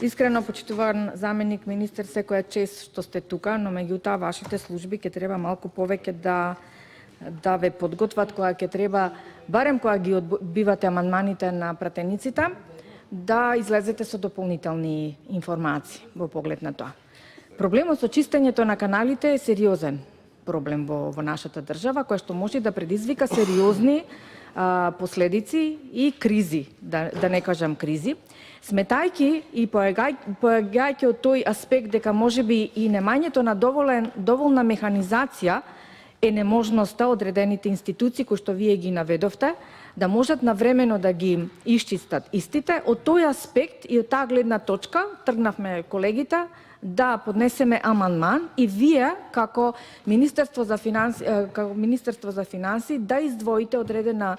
Искрено почитуван заменик министер, секоја чест што сте тука, но меѓутоа вашите служби ќе треба малку повеќе да ве подготват кога ќе треба, барем кога ги одбивате амандманите на пратениците, да излезете со дополнителни информации во поглед на тоа. Проблемот со чистењето на каналите е сериозен проблем во нашата држава, кој што може да предизвика сериозни последици и кризи, да не кажам кризи, сметајќи и поегајќи од тој аспект дека можеби и немањето на доволна механизација е неможноста одредените институции кои што вие ги наведовте да можат навремено да ги исчистат истите. Од тој аспект и од таа гледна точка тргнавме колегите да поднесеме амандман и вие како Министерство за финансии да издвоите одредена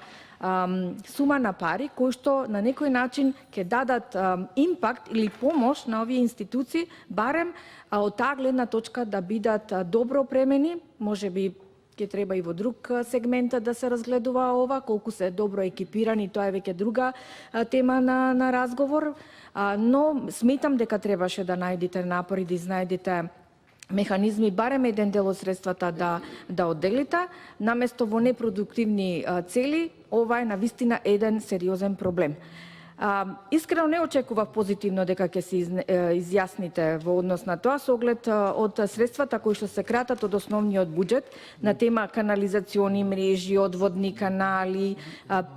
сума на пари кои што на некој начин ќе дадат импакт или помош на овие институции, барем од таа гледна точка да бидат добро опремени, можеби ќе треба и во друг сегмент да се разгледува ова, колку се добро екипирани, тоа е веќе друга тема на разговор, но сметам дека требаше да најдете напори, да изнајдете механизми, барем еден дел од средствата да одделите, наместо во непродуктивни цели, ова е навистина еден сериозен проблем. Искрено не очекував позитивно дека ќе се изјасните во однос на тоа, со оглед од средствата кои што се кратат од основниот буџет на тема канализациони мрежи, одводни канали,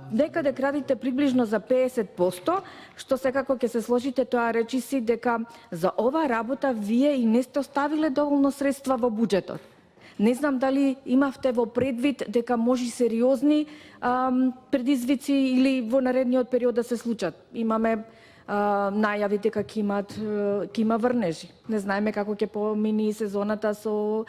некаде крадите приближно за 50%, што секако ќе се сложите тоа речиси дека за ова работа вие и не сте оставиле доволно средства во буџетот. Не знам дали имавте во предвид дека може сериозни предизвици или во наредниот период да се случат. Имаме најави дека ќе има врнежи. Не знаеме како ќе помини сезоната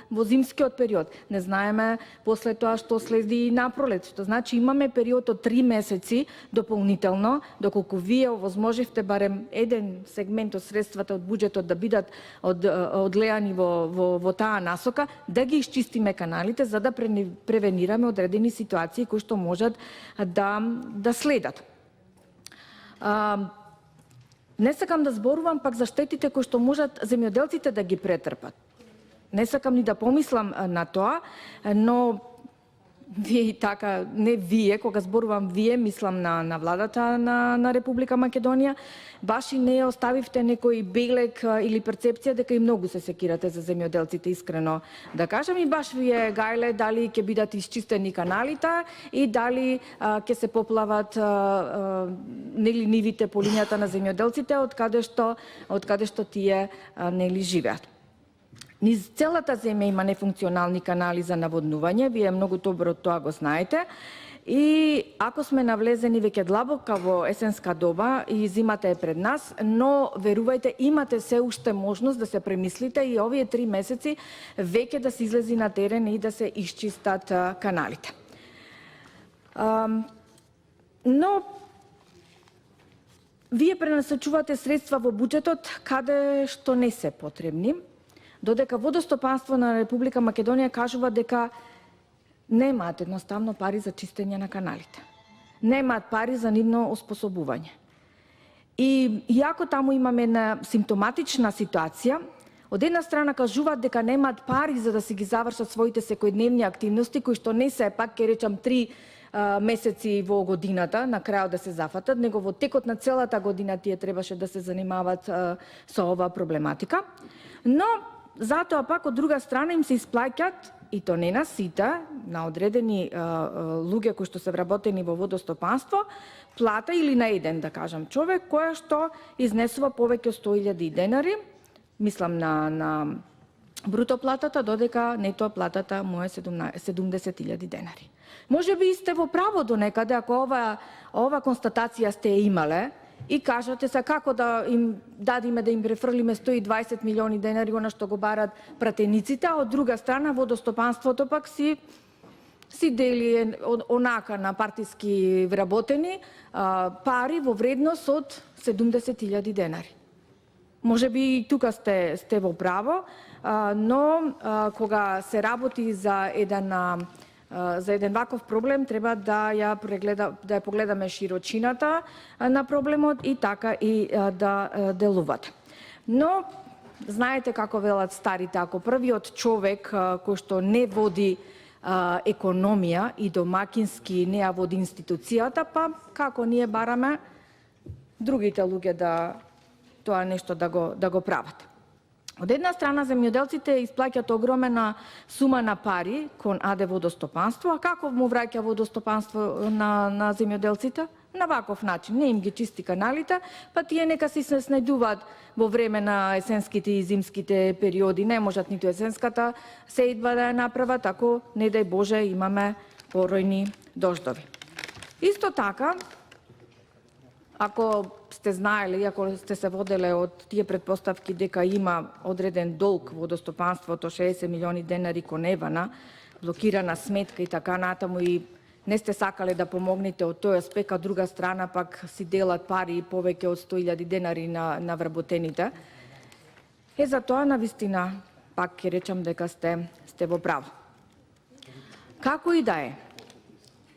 во зимскиот период. Не знаеме после тоа што следи на пролет. Што значи имаме период од 3 месеци дополнително, доколку вие овозможивте барем еден сегмент од средствата од буџетот да бидат одлеани во таа насока, да ги исчистиме каналите за да превенираме одредени ситуации кои што можат да следат. Не сакам да зборувам пак за штетите кои што можат земјоделците да ги претрпат. Не сакам ни да помислам на тоа, но вие и така, не вие, кога зборувам вие, мислам на владата на Република Македонија, баш и не оставивте некој белег или перцепција дека и многу се секирате за земјоделците, искрено да кажам, и баш вие гајле дали ќе бидат исчистени каналите и дали ќе се поплават нели нивите по линијата на земјоделците од каде што тие нели живеат. Низ целата земја има нефункционални канали за наводнување, вие многу добро тоа го знаете. И ако сме навлезени веќе длабока во есенска доба и зимата е пред нас, но верувајте, имате се уште можност да се премислите и овие 3 месеци веќе да се излези на терен и да се исчистат каналите. Но вие пренасочувате средства во буџетот каде што не се потребни, додека Водостопанство на Република Македонија кажува дека немаат едноставно пари за чистење на каналите. Немаат пари за нивно оспособување. И иако таму имаме една симптоматична ситуација, од една страна кажуваат дека немаат пари за да си ги завршат своите секојдневни активности, кои што не се пак ќе речам 3 месеци во годината, на крајот да се зафатат, него во текот на целата година тие требаше да се занимаваат со оваа проблематика. Но затоа пак од друга страна им се исплаќат, и то не на сите, на одредени луѓе кои што се вработени во водостопанство, плата или на еден, да кажам, човек која што изнесува повеќе од 100.000 денари, мислам на бруто платата, додека нето платата му е 70.000 денари. Може би сте во право до некаде ако ова констатација сте имале, и кажате се како да им дадиме да им префрлиме 120 милиони денари она што го барат пратениците, а од друга страна водостопанството пак си дели онака на партиски вработени пари во вредност од 70.000 денари. Може би и тука сте во право, но кога се работи за еден ваков проблем треба да ја погледаме широчината на проблемот и така и да делувате. Но знаете како велат старите, ако првиот човек кој што не води економија и домакински не ја води институцијата, па како ние бараме другите луѓе да тоа нешто да го прават. Од една страна, земјоделците исплаќаат огромна сума на пари кон АД водостопанство, а како му враќа водостопанство на земјоделците? На ваков начин, не им ги чисти каналите, па тие нека си се снајдуваат во време на есенските и зимските периоди. Не можат ниту есенската сеидба да ја направат, ако, не дај Боже, имаме оројни дождови. Исто така, ако сте знаели, ако сте се воделе од тие предпоставки дека има одреден долг водостопанството 60 милиони денари кон Евана, блокирана сметка и така натаму, и не сте сакале да помогнете од тој аспект, а друга страна пак си делат пари повеќе од 100.000 денари на вработените, за тоа навистина пак ќе речам дека сте во право. Како и да е,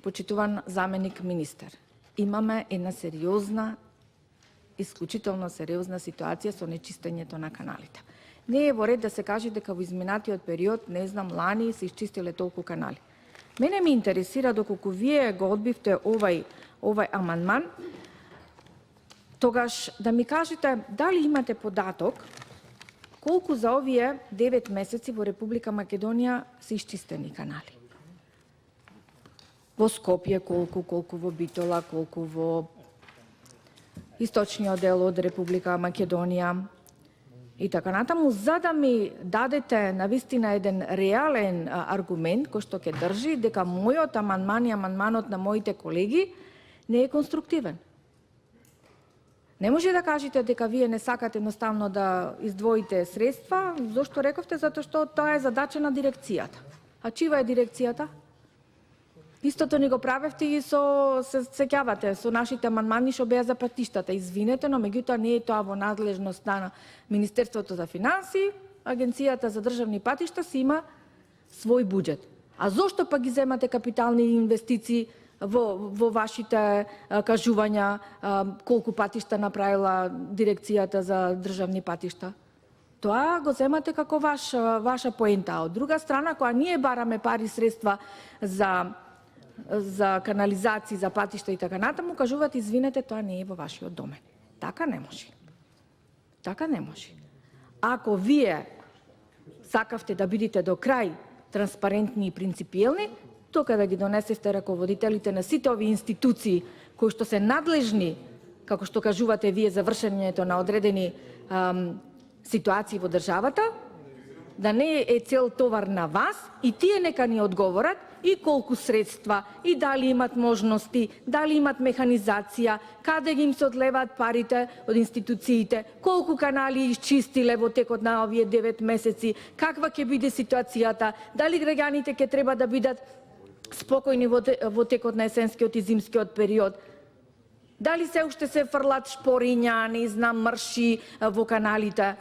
почитуван заменик министер, имаме една сериозна, исклучително сериозна ситуација со нечистењето на каналите. Не е во ред да се каже дека во изминатиот период, не знам, лани се исчистиле толку канали. Мене ми интересира, доколку вие го одбивте овај амандман, тогаш да ми кажете дали имате податок колку за овие 9 месеци во Република Македонија се исчистени канали. Во Скопје колку во Битола, колку во источниот дел од Република Македонија и така натаму, за да ми дадете навистина еден реален аргумент кој што ќе држи дека мојот амандман и амандманот на моите колеги не е конструктивен. Не може да кажете дека вие не сакате едноставно да издвоите средства. Зошто рековте? Затоа што тоа е задача на дирекцијата. А чива е дирекцијата? Истото ни го правевте и се сеќавате со нашите амандмани што беа за патиштата. Извинете, но меѓутоа не е тоа во надлежноста на Министерството за финансии. Агенцијата за државни патишта си има свој буџет. А зошто па ги земате капитални инвестиции во вашите кажувања колку патишта направила дирекцијата за државни патишта? Тоа го земате како ваша поента. Од друга страна, кога ние бараме пари средства за канализации, за патишта и така натаму, кажувате, извинете, тоа не е во вашиот домен. Така не може. Така не може. Ако вие сакавте да бидете до крај транспарентни и принципиелни, тока да ги донесете раководителите на сите овие институции кои што се надлежни, како што кажувате вие, за вршењето на одредени ситуации во државата, да не е цел товар на вас, и тие нека ни одговорат и колку средства, и дали имат можности, дали имат механизација, каде ги им се одлеваат парите од институциите, колку канали исчистиле во текот на овие 9 месеци, каква ќе биде ситуацијата, дали граѓаните ќе треба да бидат спокојни во текот на есенскиот и зимскиот период, дали се уште се фрлат шпориња, не знам, мрши во каналите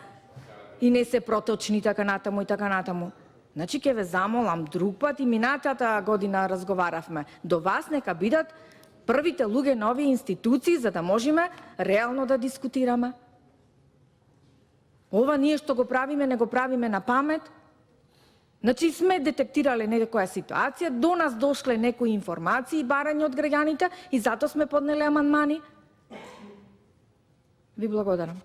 и не се проточни, така натаму и така натаму. Значи, ќе ве замолам друг пат, и минатата година разговаравме, до вас нека бидат првите луѓе на овие институции, за да можеме реално да дискутираме. Ова ние што го правиме, не го правиме на памет. Значи, сме детектирале некоја ситуација, до нас дошле некои информации, барање од граѓаните, и затоа сме поднеле амандмани. Ви благодарам.